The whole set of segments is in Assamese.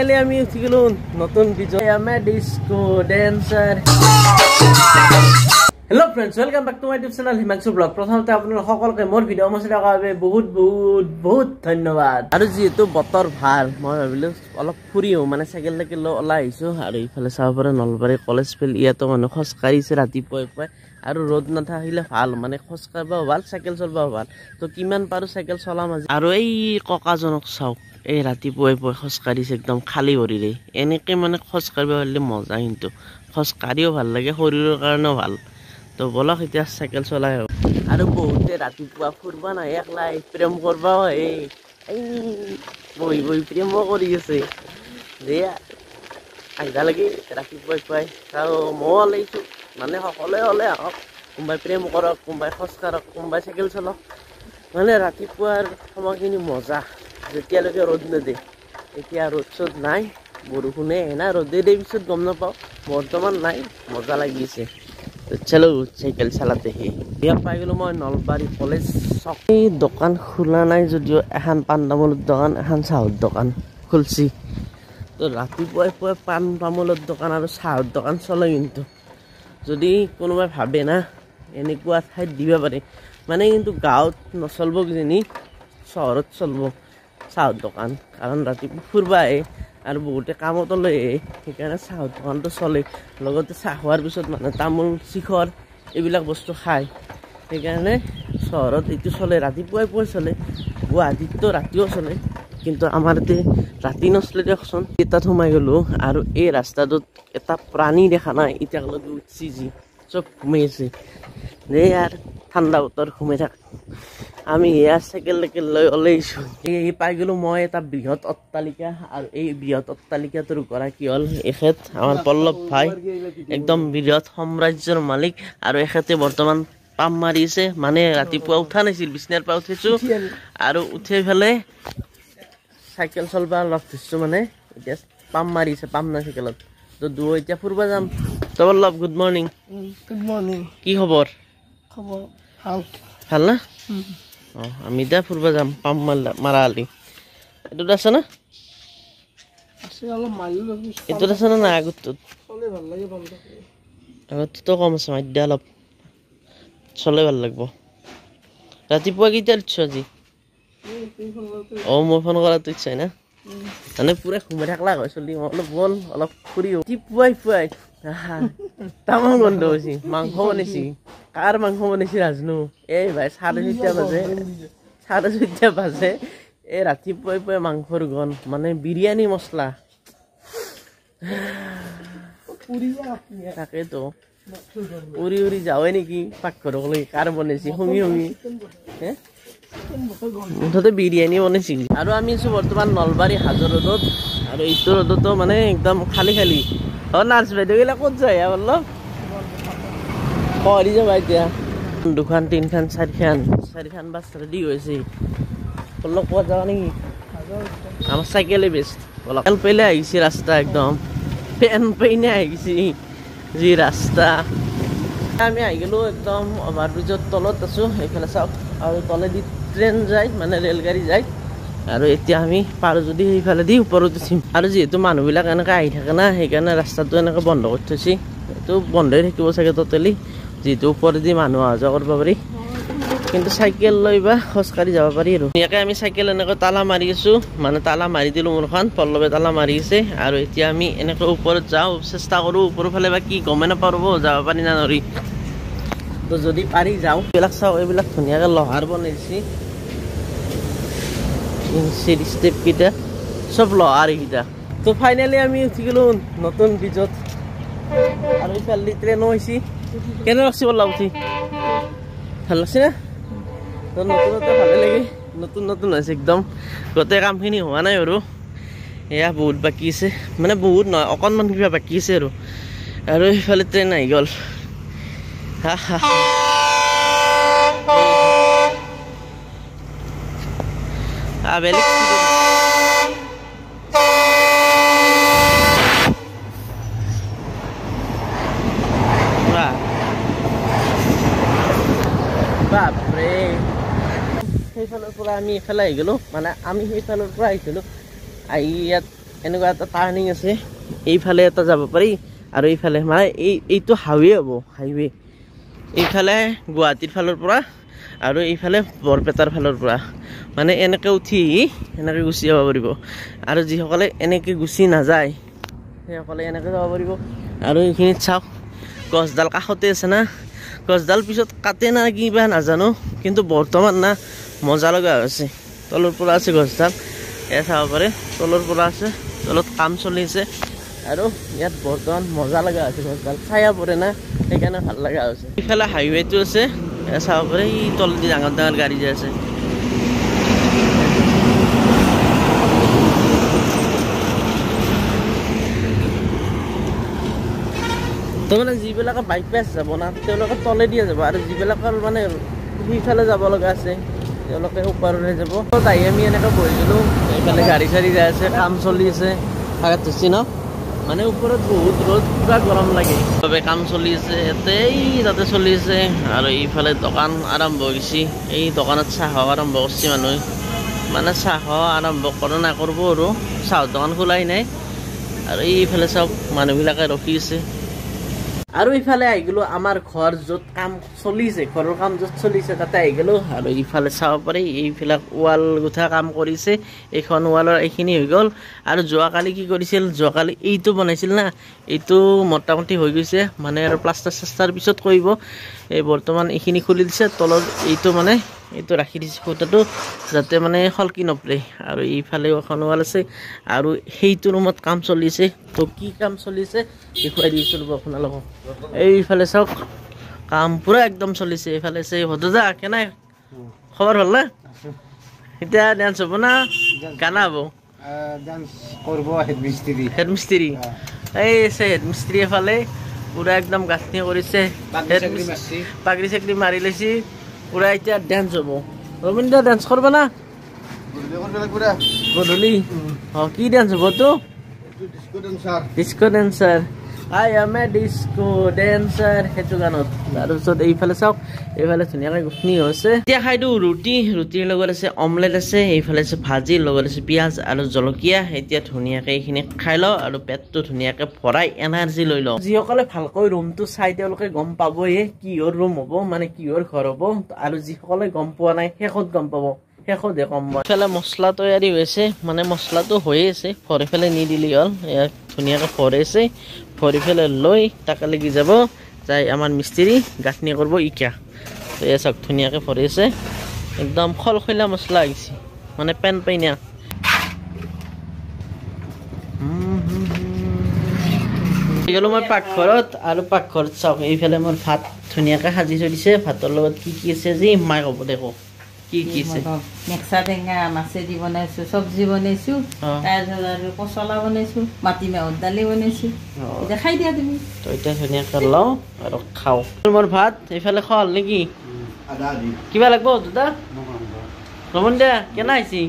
ফাইনালি আমি উঠি গেলো নতুন বিজয় আমি disco dancer. Hello' friends, welcome back to my YouTube channel Himanshu vlog. প্ৰথমতে আপোনালোক সকলোকে মোৰ ভিডিঅ' মই চাই থকাৰ বাবে বহুত বহুত বহুত ধন্যবাদ। আৰু যিহেতু বতৰ ভাল, মই ভাবিলোঁ অলপ ফুৰিও, মানে চাইকেল তাইকেল লৈ ওলাই আহিছোঁ। আৰু ইফালে চাব পাৰে নলবাৰী কলেজ ফিল্ড, ইয়াতো মানুহ খোজকাঢ়িছে ৰাতিপুৱাই পুৱাই। আৰু ৰ'দ নাথাকিলে ভাল, মানে খোজকাঢ়িবও ভাল, চাইকেল চলাবও ভাল। তো কিমান পাৰোঁ চাইকেল চলাম আজি। আৰু এই ককাজনক চাওক, এই ৰাতিপুৱাই পুৱাই খোজকাঢ়িছে একদম খালী ভৰিৰে। এনেকৈ মানে খোজকাঢ়িব পাৰিলে মজা, কিন্তু খোজকাঢ়িও ভাল লাগে, শৰীৰৰ কাৰণেও ভাল। তো বলক এতিয়া চাইকেল চলাই আহোঁ। আৰু বহুতে ৰাতিপুৱা ফুৰিব নাহে, একলাই প্ৰেম কৰিবও আহে। এই বহি বহি প্ৰেমো কৰি আছে যে আহিবা লাগে ৰাতিপুৱাই পুৱাই। আৰু ময়ো ওলাইছোঁ, মানে সকলোৱে হ'লে আহক, কোনোবাই প্ৰেম কৰক, কোনোবাই খোজকাঢ়ক, কোনোবাই চাইকেল চলাওক। মানে ৰাতিপুৱাৰ সময়খিনি মজা, যেতিয়ালৈকে ৰ'দ নিদিয়ে। এতিয়া ৰ'দ চ'দ নাই, বৰষুণে না ৰ'দে দিয়ে পিছত গম নাপাওঁ, বৰ্তমান নাই, মজা লাগিছে। চলো চাইকেল চলাতে ইয়াত পাই গ'লোঁ মই নলবাৰী কলেজ চক। এই দোকান খোলা নাই যদিও এখন পাণ তামোলৰ দোকান, এখন চাহৰ দোকান খুলছি। তো ৰাতিপুৱাই পুৱাই পাণ তামোলৰ দোকান আৰু চাহৰ দোকান চলে। কিন্তু যদি কোনোবাই ভাবে না এনেকুৱা ঠাইত দিব পাৰে, মানে কিন্তু গাঁৱত নচলিব কিজানি, চহৰত চলিব চাহৰ দোকান। কাৰণ ৰাতিপুৱা ফুৰিব আহে আৰু বহুতে কামতো লৈ আহে, সেইকাৰণে চাহৰ দোকানটো চলে। লগতে চাহ খোৱাৰ পিছত মানে তামোল শিখৰ এইবিলাক বস্তু খায়, সেইকাৰণে চহৰত এইটো চলে, ৰাতিপুৱাই পুৱাই চলে। গুৱাহাটীততো ৰাতিও চলে, কিন্তু আমাৰ ইয়াতে ৰাতি নচলে দিয়কচোন। এটাত সোমাই গ'লোঁ আৰু এই ৰাস্তাটোত এটা প্ৰাণী দেখা নাই এতিয়ালৈকে, উঠছি যি চব ঘুমাই আছে। যে ইয়াৰ ঠাণ্ডা বতৰ ঘুমাই থাক, আমি ইয়াৰ চাইকেল তাইকেল লৈ ওলাইছোঁ। এই পাই গ'লোঁ মই এটা বৃহৎ অট্টালিকা। আৰু এই বৃহৎ অট্টালিকাটোৰ গৰাকী হ'ল এখেত আমাৰ পল্লৱ ভাই, একদম বৃহৎ সাম্ৰাজ্যৰ মালিক। আৰু এখেতে বৰ্তমান পাম মাৰি আছে, মানে ৰাতিপুৱা উঠা নাছিল, বিচনাৰ পৰা উঠিছোঁ আৰু উঠি পেলাই চাইকেল চলাব লগ ধৰিছোঁ। মানে এতিয়া পাম মাৰিছে, পাম নাই চাইকেলত। তো দুয়ো এতিয়া ফুৰিব যাম। তো Pallav good morning. Good morning. কি খবৰ? খবৰ ভাল। ভাল না? অঁ, আমি এতিয়া ফুৰিব যাম পাম মাৰা আলি। এইটোত আছে না? এইটোত আছে না নাই? আগতটোত আগতটোতো কম আছে, মাৰ দিয়া অলপ চলে ভাল লাগিব। ৰাতিপুৱা কেইটাত উঠছ আজি? অঁ, মই ফোন কৰাটো ইচ্ছাই না, মানে পুৰা ঘুমাই থাকলা হয় চলি। মই অলপ বল অলপ ফুৰি পুৱাই পুৱাই তামাম গন্ধ হৈছে। মাংস বনাইছি, কাৰ মাংস বনাইছি নাজনো। এই ভাই 4:30 বাজে, 4:30 বাজে, এই ৰাতিপুৱাই পুৱাই মাংসৰ গন, মানে বিৰিয়ানী মছলা। তাকেতো উৰি উৰি যাৱে নেকি পাকঘৰক, কাৰ বনাইছি শুঙি শুঙি। মুঠতে বিৰিয়ানী বনাইছিল। আৰু আমি আছোঁ বৰ্তমান নলবাৰী হাজো ৰোডত। আৰু এইটো ৰোডতো মানে একদম খালী খালী। অঁ, নাৰ্ছ বাইদেউগিলা ক'ত যায় বলল? পাহৰি যাবা এতিয়া। দুখন, তিনিখন, চাৰিখন বাছ ৰেডি হৈছে। বলক ক'ত যাবা নেকি? আমাৰ চাইকেলে বেষ্ট। বলক পেলে আহিছে ৰাস্তা, একদম ফেন পেইনে আহিছে যি ৰাস্তা। আমি আহি গ'লোঁ একদম অভাৰব্ৰিজৰ তলত আছোঁ। এইফালে চাওক, আৰু তলেদি ট্ৰেইন যায়, মানে ৰেলগাড়ী যায়। আৰু এতিয়া আমি পাৰোঁ যদি সেইফালেদি ওপৰত উঠিম। আৰু যিহেতু মানুহবিলাক এনেকৈ আহি থাকে না, সেইকাৰণে ৰাস্তাটো এনেকৈ বন্ধ কৰি থৈছে। এইটো বন্ধই থাকিব চাগে ট'টেলি, যিহেতু ওপৰেদি মানুহ অহা যোৱা কৰিব পাৰি, কিন্তু চাইকেল লৈ বা খোজকাঢ়ি যাব পাৰি। আৰু ধুনীয়াকৈ আমি চাইকেল এনেকৈ তালা মাৰি আছোঁ, মানে তালা মাৰি দিলোঁ মোৰখন, পল্লৱে তালা মাৰি আছে। আৰু এতিয়া আমি এনেকৈ ওপৰত যাওঁ, চেষ্টা কৰোঁ। ওপৰৰ ফালে বা কি গমেই নাপাব যাব পাৰি না নৰি। তো যদি পাৰি যাওঁ। এইবিলাক চাওঁ, এইবিলাক ধুনীয়াকৈ লোহাৰ বনাইছে, ষ্টেপকেইটা চব লোহাৰ এইকেইটা। তো ফাইনেলি আমি উঠি গ'লোঁ নতুন ব্ৰিজত। আৰু ইফালে ট্ৰেইনো হৈছে। কেনে লাগছে বললা উঠি? ভাল লাগছে না? তো নতুনতে ভালে লাগে, নতুন নতুন হৈছে একদম। গোটেই কামখিনি হোৱা নাই বাৰু, এয়া বহুত বাকী আছে, মানে বহুত নহয়, অকণমান কিবা বাকী আছে। আৰু সেইফালে ট্ৰেইন আহি গ'ল। বেলেগ বাপৰে, সেইফালৰ পৰা আমি এইফালে আহি গ'লোঁ, মানে আমি সেইফালৰ পৰা আহিছিলোঁ। আহি ইয়াত এনেকুৱা এটা টাৰ্ণিং আছে এইফালে এটা যাব পাৰি আৰু এইফালে মানে এইটো হাইৱে হ'ব হাইৱে এইফালে গুৱাহাটীৰ ফালৰ পৰা আৰু এইফালে বৰপেটাৰ ফালৰ পৰা মানে এনেকৈ উঠি এনেকৈ গুচি যাব পাৰিব আৰু যিসকলে এনেকৈ গুচি নাযায় সেইসকলে এনেকৈ যাব পাৰিব আৰু এইখিনিত চাওক গছডাল কাষতে আছে না গছডাল পিছত কাটে না কিবা নাজানো কিন্তু বৰ্তমান না মজা লগা হৈছে তলৰ পৰা আছে গছডাল এয়া চাব পাৰে তলৰ পৰা আছে তলত কাম চলি আছে আৰু ইয়াত বৰ্তমান মজা লগা হৈছে গছডাল ছায়া পৰে না সেইকাৰণে ভাল লগা হৈছে এইফালে হাইৱেটো আছে এয়া চাব পাৰে এই তলদি ডাঙৰ ডাঙৰ গাড়ী যে আছে তো মানে যিবিলাকে বাইক পাছ যাব না তেওঁলোকে তলেদিয়ে যাব আৰু যিবিলাকৰ মানে সিফালে যাব লগা আছে তেওঁলোকে ওপৰলৈ যাব তাই আমি এনেকৈ বহিছিলোঁ এইফালে গাড়ী চাড়ী যাই আছে কাম চলি আছে আগত ধৰিছি ন মানে ওপৰত বহুত ৰ'দ পুৰা গৰম লাগে চবে কাম চলি আছে ইয়াতেই তাতে চলি আছে আৰু এইফালে দোকান আৰম্ভ হৈছে এই দোকানত চাহ আৰম্ভ কৰিছে মানুহে মানে চাহ আৰম্ভ কৰা নকৰিব আৰু চাহৰ দোকান খোলাই নাই আৰু এইফালে চাওক মানুহবিলাকে ৰখি আছে আৰু ইফালে আহি গ'লো আমাৰ ঘৰ য'ত কাম চলিছে ঘৰৰ কাম য'ত চলিছে তাতে আহি গ'লো আৰু ইফালে চাব পাৰি এইবিলাক ৱাল গুঠা কাম কৰিছে এইখন ৱালৰ এইখিনি হৈ গ'ল আৰু যোৱাকালি কি কৰিছিল যোৱাকালি এইটো বনাইছিল না এইটো মোটামুটি হৈ গৈছে মানে আৰু প্লাষ্টাৰ চাষ্টাৰ পিছত কৰিব এই বৰ্তমান এইখিনি খুলি দিছে তলৰ এইটো মানে এইটো ৰাখি দিছে খুঁটাটো যাতে মানে সলকি নপৰে আৰু এইফালেও এখন ৱাল আছে আৰু সেইটো ৰুমত কাম চলিছে তো কি কাম চলিছে দেখুৱাই দিছোঁ ৰ'ব আপোনালোকক এইফালে চাওক কাম পুৰা একদম চলিছে এইফালে আছে ভদজা কেনে খবৰ হ'ল না এতিয়া ডান্স হ'ব না গানা হ'ব ডান্স কৰিব হেডমিস্ত্ৰী এই আছে হেডমিস্ত্ৰী এফালে পুৰা একদম গাঁথনি কৰিছে পাগৰি চাকৰি মাৰি লৈছে পুৰা এতিয়া ডান্স হ'ব ৰবীন্দ্ৰ ডান্স কৰিব না গধূলি অঁ কি ডান্স হ'ব তো disco dancer I M A disco dancer সেইটো গানত তাৰপিছত এইফালে চাওক এইফালে ধুনীয়াকৈ গুঠনি হৈছে এতিয়া খাই দিওঁ ৰুটিৰ লগত আছে অমলেট আছে এইফালে আছে ভাজিৰ লগত আছে পিঁয়াজ আৰু জলকীয়া এতিয়া ধুনীয়াকৈ এইখিনি খাই লওঁ আৰু পেটটো ধুনীয়াকৈ ভৰাই এনাৰ্জি লৈ লওঁ যিসকলে ভালকৈ ৰুমটো চাই তেওঁলোকে গম পাবয়ে কিহৰ ৰুম হ'ব মানে কিহৰ ঘৰ হ'ব আৰু যিসকলে গম পোৱা নাই শেষত গম পাব শেষতহে কম ইফালে মছলা তৈয়াৰী হৈছে মানে মছলাটো হৈয়ে আছে ভৰি পেলাই নিদিলি হ'ল ইয়াক ধুনীয়াকৈ ভৰাইছে ভৰি পেলাই লৈ তাকে লাগি যাব যাই আমাৰ মিস্ত্ৰী গাঁথনি কৰিব ইকা তো এয়া চাওক ধুনীয়াকৈ ভৰাইছে একদম খলখলীয়া মছলা আহিছে মানে পেন পাইনা গ'লো মই পাকঘৰত আৰু পাকঘৰত চাওক এইফালে মোৰ ভাত ধুনীয়াকৈ সাজি থৈ দিছে ভাতৰ লগত কি কি আছে আজি মায়ে ক'ব দেখো কি কি আছে নেক্সা টেঙা মাছেদি বনাইছো চব্জি বনাইছো তাৰপিছত আৰু পচলা বনাইছো মাটিমাহৰ দালি বনাইছো এতিয়া খাই দিয়া তুমি তো এতিয়া ধুনীয়াকৈ লওঁ আৰু খাওঁ মোৰ ভাত এইফালে খোৱা হ'ল নেকি কিবা লাগব দাদা ৰমন দা কেনে আহিছি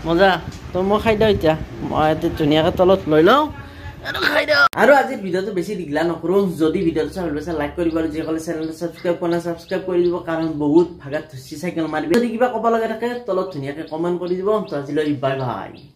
মজা তো মই খাই দিওঁ এতিয়া মই ধুনীয়াকৈ তলত লৈ লওঁ আৰু আজিৰ ভিডিঅ'টো বেছি দীঘলা নকৰোঁ যদি ভিডিঅ'টো চাই ভাল পাইছে লাইক কৰিব আৰু যিসকলে চেনেলটো ছাবস্ক্ৰাইব কৰা নাই ছাবস্ক্ৰাইব কৰি দিব কাৰণ বহুত ভাগাত ধুচি চাইকেল মাৰিব যদি কিবা ক'ব লগা থাকে তলত ধুনীয়াকৈ কমেণ্ট কৰি দিব তো আজিলৈ বাই বাই